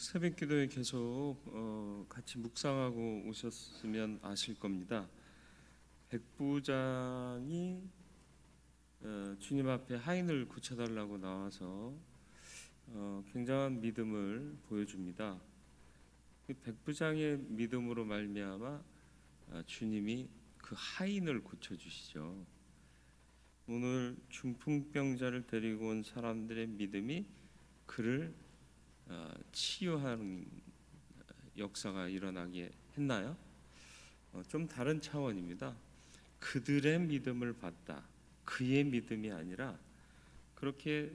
새벽기도에 계속 같이 묵상하고 오셨으면 아실 겁니다. 백부장이 주님 앞에 하인을 고쳐달라고 나와서 굉장한 믿음을 보여줍니다. 백부장의 믿음으로 말미암아 주님이 그 하인을 고쳐주시죠. 오늘 중풍병자를 데리고 온 사람들의 믿음이 그를 치유하는 역사가 일어나게 했나요? 좀 다른 차원입니다. 그들의 믿음을 봤다. 그의 믿음이 아니라 그렇게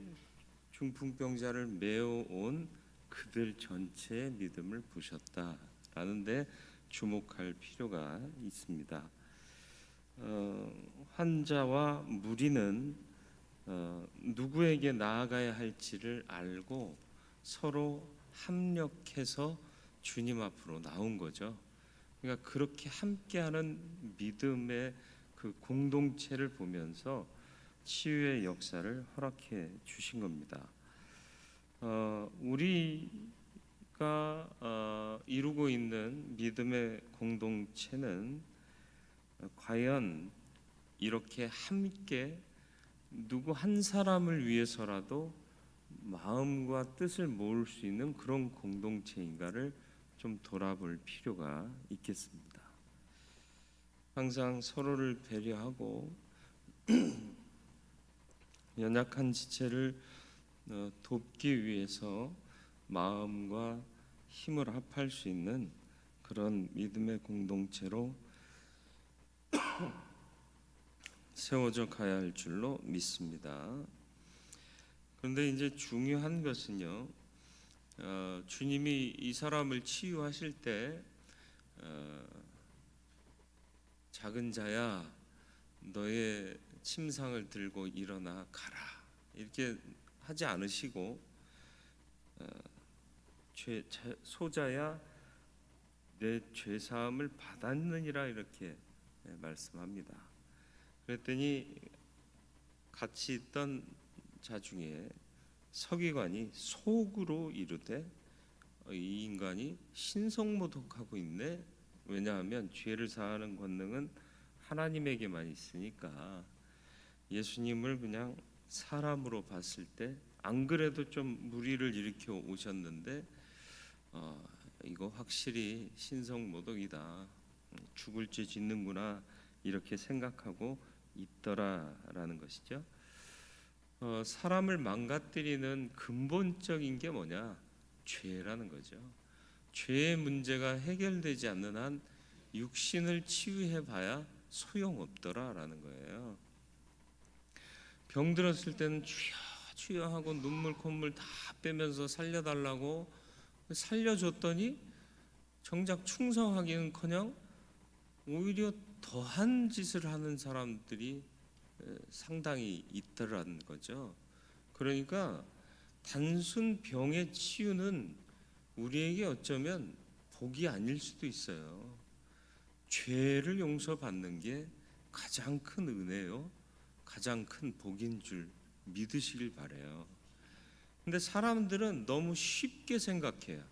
중풍병자를 메어온 그들 전체의 믿음을 보셨다라는 데 주목할 필요가 있습니다. 환자와 무리는 누구에게 나아가야 할지를 알고 서로 합력해서 주님 앞으로 나온 거죠. 그러니까 그렇게 함께하는 믿음의 그 공동체를 보면서 치유의 역사를 허락해 주신 겁니다. 우리가 이루고 있는 믿음의 공동체는 과연 이렇게 함께 누구 한 사람을 위해서라도 마음과 뜻을 모을 수 있는 그런 공동체인가를 좀 돌아볼 필요가 있겠습니다. 항상 서로를 배려하고 연약한 지체를 돕기 위해서 마음과 힘을 합할 수 있는 그런 믿음의 공동체로 세워져 가야 할 줄로 믿습니다. 그런데 이제 중요한 것은요, 주님이 이 사람을 치유하실 때 작은 자야 너의 침상을 들고 일어나 가라 이렇게 하지 않으시고 소자야 내 죄사함을 받았느니라 이렇게 말씀합니다. 그랬더니 같이 있던 자 중에 서기관이 속으로 이르되 이 인간이 신성모독하고 있네. 왜냐하면 죄를 사하는 권능은 하나님에게만 있으니까. 예수님을 그냥 사람으로 봤을 때 안 그래도 좀 무리를 일으켜 오셨는데 이거 확실히 신성모독이다, 죽을 죄 짓는구나 이렇게 생각하고 있더라라는 것이죠. 사람을 망가뜨리는 근본적인 게 뭐냐? 죄라는 거죠. 죄의 문제가 해결되지 않는 한 육신을 치유해봐야 소용없더라라는 거예요. 병 들었을 때는 주여 주여 하고 눈물 콧물 다 빼면서 살려달라고 살려줬더니 정작 충성하기는커녕 오히려 더한 짓을 하는 사람들이 상당히 있더라는 거죠. 그러니까 단순 병의 치유는 우리에게 어쩌면 복이 아닐 수도 있어요. 죄를 용서받는 게 가장 큰 은혜요, 가장 큰 복인 줄 믿으시길 바래요. 근데 사람들은 너무 쉽게 생각해요.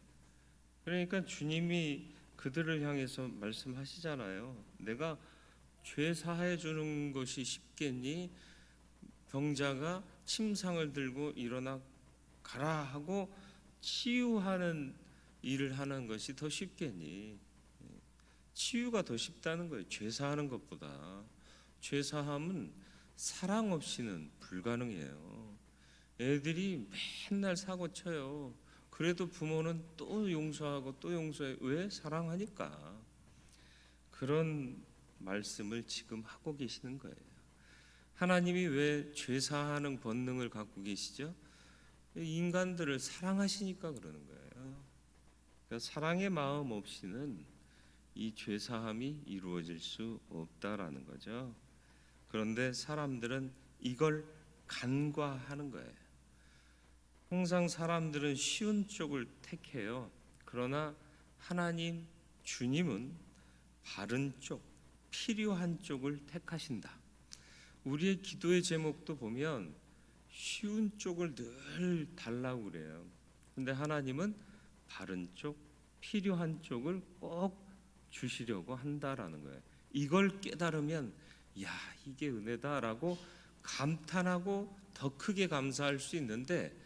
그러니까 주님이 그들을 향해서 말씀하시잖아요. 내가 죄 사해 주는 것이 쉽겠니? 병자가 침상을 들고 일어나 가라 하고 치유하는 일을 하는 것이 더 쉽겠니? 치유가 더 쉽다는 거예요. 죄 사하는 것보다. 죄 사함은 사랑 없이는 불가능해요. 애들이 맨날 사고 쳐요. 그래도 부모는 또 용서하고 또 용서해. 왜? 사랑하니까. 그런 말씀을 지금 하고 계시는 거예요. 하나님이 왜 죄사하는 본능을 갖고 계시죠? 인간들을 사랑하시니까 그러는 거예요. 그러니까 사랑의 마음 없이는 이 죄사함이 이루어질 수 없다라는 거죠. 그런데 사람들은 이걸 간과하는 거예요. 항상 사람들은 쉬운 쪽을 택해요. 그러나 하나님, 주님은 바른 쪽, 필요한 쪽을 택하신다. 우리의 기도의 제목도 보면 쉬운 쪽을 늘 달라고 그래요. 근데 하나님은 바른 쪽, 필요한 쪽을 꼭 주시려고 한다라는 거예요. 이걸 깨달으면 야, 이게 은혜다라고 감탄하고 더 크게 감사할 수 있는데,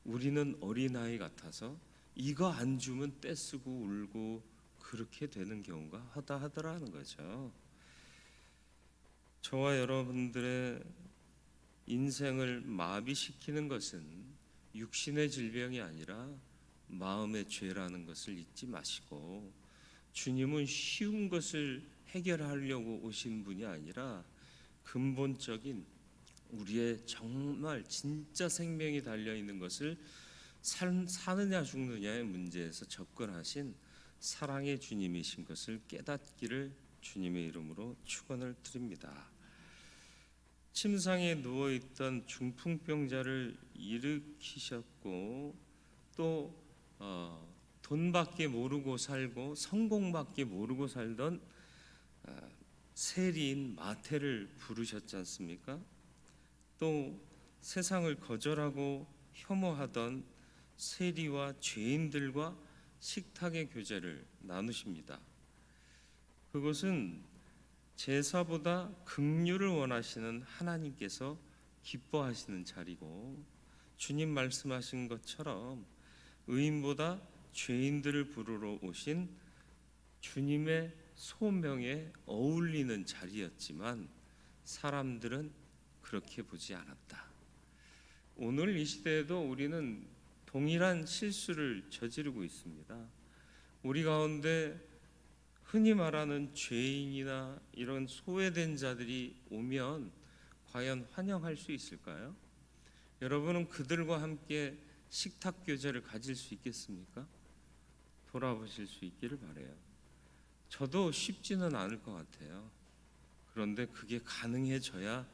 우리는 어린아이 같아서 이거 안 주면 떼쓰고 울고 그렇게 되는 경우가 허다하더라는 거죠. 저와 여러분들의 인생을 마비시키는 것은 육신의 질병이 아니라 마음의 죄라는 것을 잊지 마시고, 주님은 쉬운 것을 해결하려고 오신 분이 아니라 근본적인 우리의 정말 진짜 생명이 달려 있는 것을 사느냐 죽느냐의 문제에서 접근하신 사랑의 주님이신 것을 깨닫기를 주님의 이름으로 축원을 드립니다. 침상에 누워 있던 중풍병자를 일으키셨고, 또 돈밖에 모르고 살고 성공밖에 모르고 살던 세리인 마태를 부르셨지 않습니까? 또 세상을 거절하고 혐오하던 세리와 죄인들과 식탁의 교제를 나누십니다. 그것은 제사보다 긍휼을 원하시는 하나님께서 기뻐하시는 자리고, 주님 말씀하신 것처럼 의인보다 죄인들을 부르러 오신 주님의 소명에 어울리는 자리였지만 사람들은 그렇게 보지 않았다. 오늘 이 시대에도 우리는 동일한 실수를 저지르고 있습니다. 우리 가운데 흔히 말하는 죄인이나 이런 소외된 자들이 오면 과연 환영할 수 있을까요? 여러분은 그들과 함께 식탁 교제를 가질 수 있겠습니까? 돌아보실 수 있기를 바라요. 저도 쉽지는 않을 것 같아요. 그런데 그게 가능해져야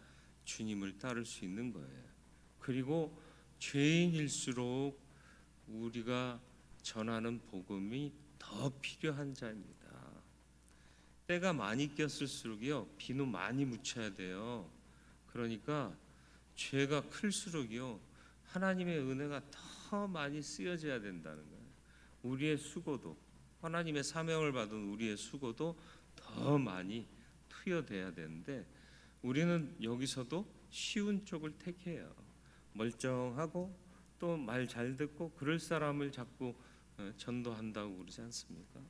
주님을 따를 수 있는 거예요. 그리고 죄인일수록 우리가 전하는 복음이 더 필요한 자입니다. 때가 많이 꼈을수록요, 비누 많이 묻혀야 돼요. 그러니까 죄가 클수록요, 하나님의 은혜가 더 많이 쓰여져야 된다는 거예요. 우리의 수고도, 하나님의 사명을 받은 우리의 수고도 더 많이 투여돼야 되는데, 우리는 여기서도 쉬운 쪽을 택해요. 멀쩡하고 또 말 잘 듣고 그럴 사람을 자꾸 전도한다고 그러지 않습니까?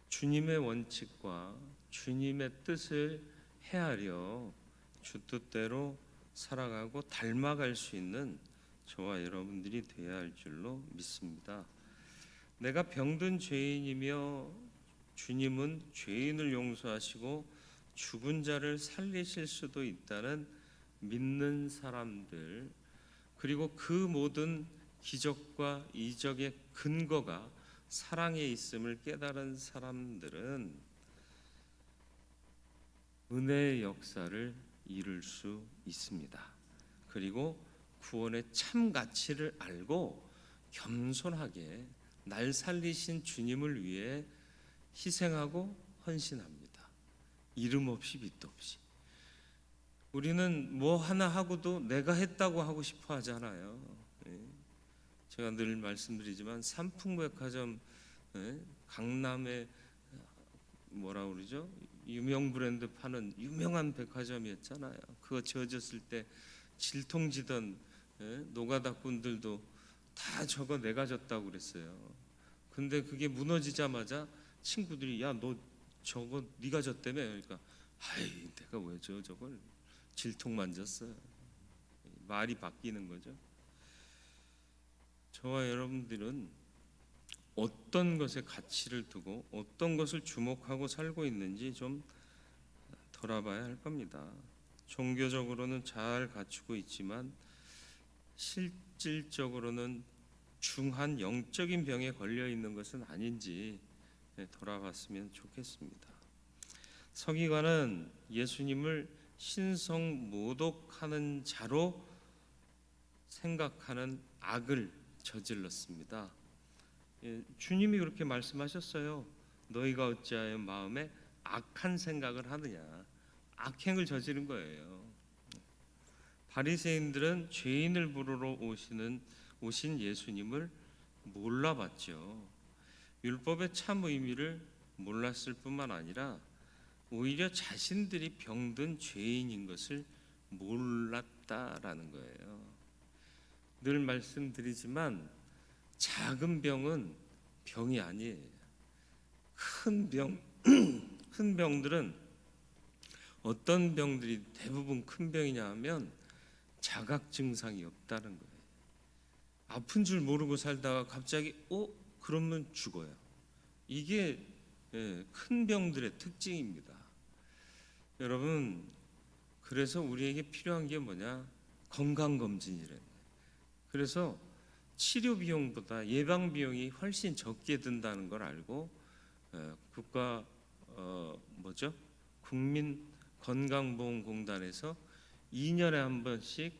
주님의 원칙과 주님의 뜻을 헤아려 주 뜻대로 살아가고 닮아갈 수 있는 저와 여러분들이 되어야 할 줄로 믿습니다. 내가 병든 죄인이며 주님은 죄인을 용서하시고 죽은 자를 살리실 수도 있다는 믿는 사람들, 그리고 그 모든 기적과 이적의 근거가 사랑에 있음을 깨달은 사람들은 은혜의 역사를 이룰 수 있습니다. 그리고 구원의 참 가치를 알고 겸손하게 날 살리신 주님을 위해 희생하고 헌신합니다. 이름 없이 빛도 없이. 우리는 뭐 하나 하고도 내가 했다고 하고 싶어 하잖아요. 제가 늘 말씀드리지만 삼풍백화점, 강남에 뭐라 그러죠? 유명 브랜드 파는 유명한 백화점이었잖아요. 그거 지어졌을 때 질통지던 노가다꾼들도 다 저거 내가 졌다고 그랬어요. 근데 그게 무너지자마자 친구들이 야, 너 저거 네가 졌다며. 그러니까 아이, 내가 왜 저걸 질통만 졌어요. 말이 바뀌는 거죠. 저와 여러분들은 어떤 것에 가치를 두고 어떤 것을 주목하고 살고 있는지 좀 돌아봐야 할 겁니다. 종교적으로는 잘 갖추고 있지만 실질적으로는 중한 영적인 병에 걸려 있는 것은 아닌지 돌아봤으면 좋겠습니다. 서기관은 예수님을 신성 모독하는 자로 생각하는 악을 저질렀습니다. 주님이 그렇게 말씀하셨어요. 너희가 어찌하여 마음에 악한 생각을 하느냐. 악행을 저지른 거예요. 바리새인들은 죄인을 부르러 오신 예수님을 몰라봤죠. 율법의 참 의미를 몰랐을 뿐만 아니라 오히려 자신들이 병든 죄인인 것을 몰랐다라는 거예요. 늘 말씀드리지만 작은 병은 병이 아니에요. 큰 병, 큰 병들은 어떤 병들이 대부분 큰 병이냐 하면 자각 증상이 없다는 거예요. 아픈 줄 모르고 살다가 갑자기 그러면 죽어요. 이게 큰 병들의 특징입니다. 여러분, 그래서 우리에게 필요한 게 뭐냐? 건강검진이래. 그래서 치료 비용보다 예방 비용이 훨씬 적게 든다는 걸 알고 국가 국민건강보험공단에서 2년에 한 번씩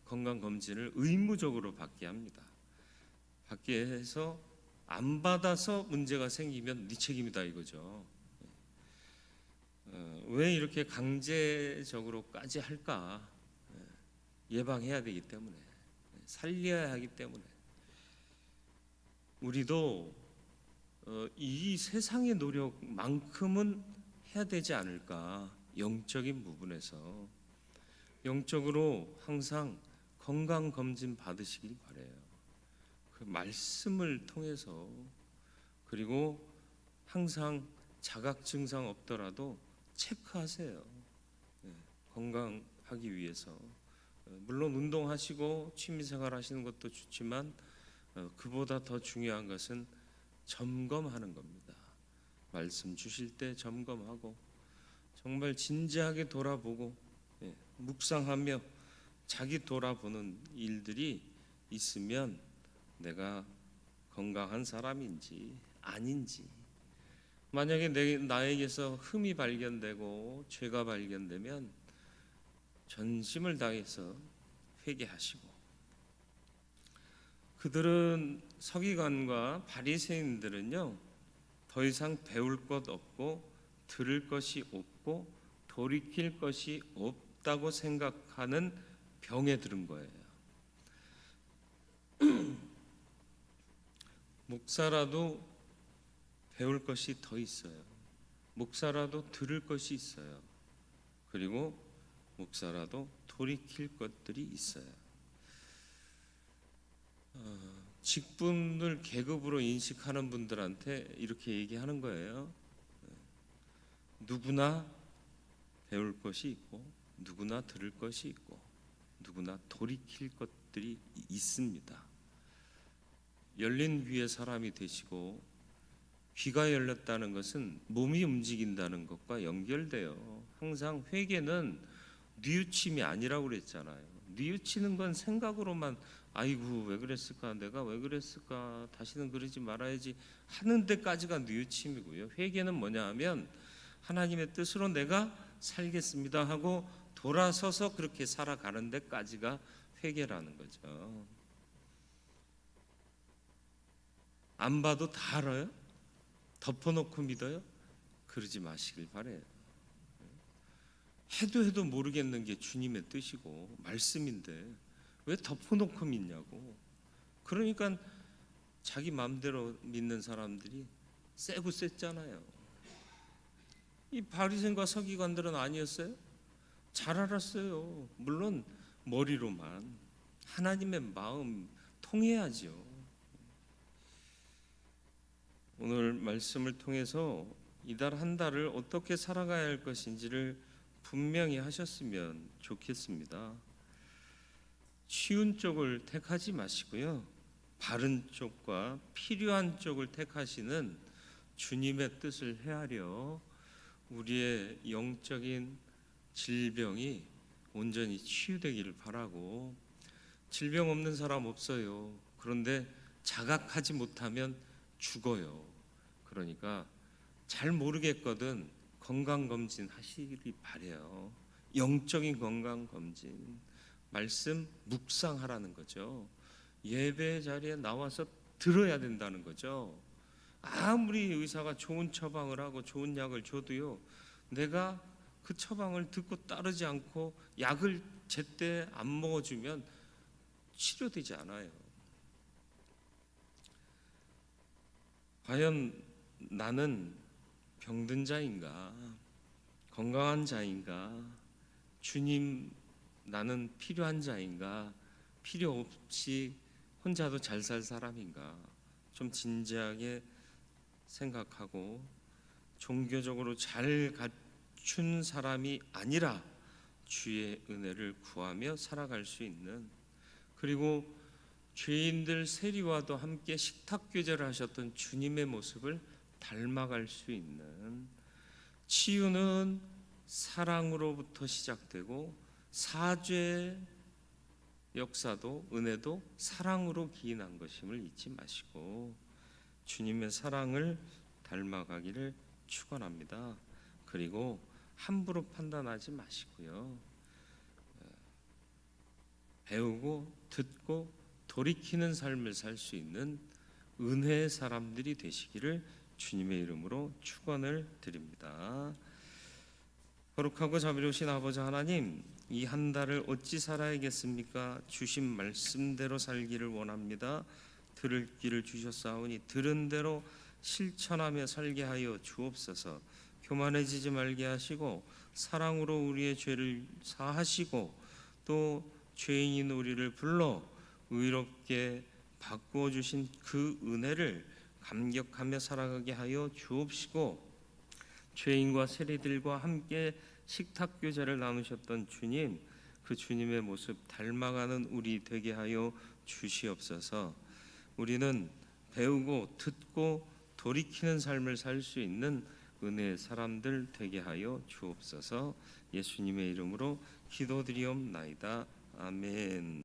건강검진을 의무적으로 받게 합니다. 받게 해서 안 받아서 문제가 생기면 네 책임이다 이거죠. 왜 이렇게 강제적으로까지 할까? 예방해야 되기 때문에, 살려야 하기 때문에. 우리도 이 세상의 노력만큼은 해야 되지 않을까? 영적인 부분에서 영적으로 항상 건강 검진 받으시길 바래요. 그 말씀을 통해서, 그리고 항상 자각 증상 없더라도 체크하세요. 건강하기 위해서. 물론 운동하시고 취미생활 하시는 것도 좋지만 그보다 더 중요한 것은 점검하는 겁니다. 말씀 주실 때 점검하고 정말 진지하게 돌아보고 묵상하며 자기 돌아보는 일들이 있으면 내가 건강한 사람인지 아닌지, 만약에 나에게서 흠이 발견되고 죄가 발견되면 전심을 다해서 회개하시고, 그들은 서기관과 바리새인들은요 더 이상 배울 것 없고 들을 것이 없고 돌이킬 것이 없다고 생각하는 병에 들은 거예요. 목사라도 배울 것이 더 있어요. 목사라도 들을 것이 있어요. 그리고 목사라도 돌이킬 것들이 있어요. 직분을 계급으로 인식하는 분들한테 이렇게 얘기하는 거예요. 누구나 배울 것이 있고 누구나 들을 것이 있고 누구나 돌이킬 것들이 있습니다. 열린 귀의 사람이 되시고, 귀가 열렸다는 것은 몸이 움직인다는 것과 연결돼요. 항상 회개는 뉘우침이 아니라고 그랬잖아요. 뉘우치는 건 생각으로만 아이고 왜 그랬을까, 내가 왜 그랬을까, 다시는 그러지 말아야지 하는 데까지가 뉘우침이고요. 회개는 뭐냐 하면 하나님의 뜻으로 내가 살겠습니다 하고 돌아서서 그렇게 살아가는 데까지가 회개라는 거죠. 안 봐도 다 알아요? 덮어놓고 믿어요? 그러지 마시길 바래요. 해도 모르겠는 게 주님의 뜻이고 말씀인데 왜 덮어놓고 믿냐고. 그러니까 자기 마음대로 믿는 사람들이 세고 셌잖아요. 이 바리새인과 서기관들은 아니었어요? 잘 알았어요. 물론 머리로만. 하나님의 마음 통해야죠. 오늘 말씀을 통해서 이달 한 달을 어떻게 살아가야 할 것인지를 분명히 하셨으면 좋겠습니다. 쉬운 쪽을 택하지 마시고요, 바른 쪽과 필요한 쪽을 택하시는 주님의 뜻을 헤아려 우리의 영적인 질병이 온전히 치유되기를 바라고. 질병 없는 사람 없어요. 그런데 자각하지 못하면 죽어요. 그러니까 잘 모르겠거든 건강검진 하시길 바래요. 영적인 건강검진, 말씀 묵상하라는 거죠. 예배 자리에 나와서 들어야 된다는 거죠. 아무리 의사가 좋은 처방을 하고 좋은 약을 줘도요, 내가 그 처방을 듣고 따르지 않고 약을 제때 안 먹어주면 치료되지 않아요. 과연 나는 병든 자인가? 건강한 자인가? 주님, 나는 필요한 자인가? 필요 없이 혼자도 잘 살 사람인가? 좀 진지하게 생각하고 종교적으로 잘 갖춘 사람이 아니라 주의 은혜를 구하며 살아갈 수 있는, 그리고 죄인들 세리와도 함께 식탁 교제를 하셨던 주님의 모습을 닮아갈 수 있는, 치유는 사랑으로부터 시작되고 사죄 역사도 은혜도 사랑으로 기인한 것임을 잊지 마시고 주님의 사랑을 닮아가기를 축원합니다. 그리고 함부로 판단하지 마시고요, 배우고 듣고 돌이키는 삶을 살 수 있는 은혜의 사람들이 되시기를 주님의 이름으로 축원을 드립니다. 거룩하고 자비로우신 아버지 하나님, 이 한 달을 어찌 살아야겠습니까? 주신 말씀대로 살기를 원합니다. 들을 귀를 주셨사오니 들은 대로 실천하며 살게 하여 주옵소서. 교만해지지 말게 하시고 사랑으로 우리의 죄를 사하시고 또 죄인인 우리를 불러 의롭게 바꾸어 주신 그 은혜를 감격하며 살아가게 하여 주옵시고, 죄인과 세리들과 함께 식탁 교제를 나누셨던 주님, 그 주님의 모습 닮아가는 우리 되게 하여 주시옵소서. 우리는 배우고 듣고 돌이키는 삶을 살 수 있는 은혜의 사람들 되게 하여 주옵소서. 예수님의 이름으로 기도드리옵나이다. 아멘.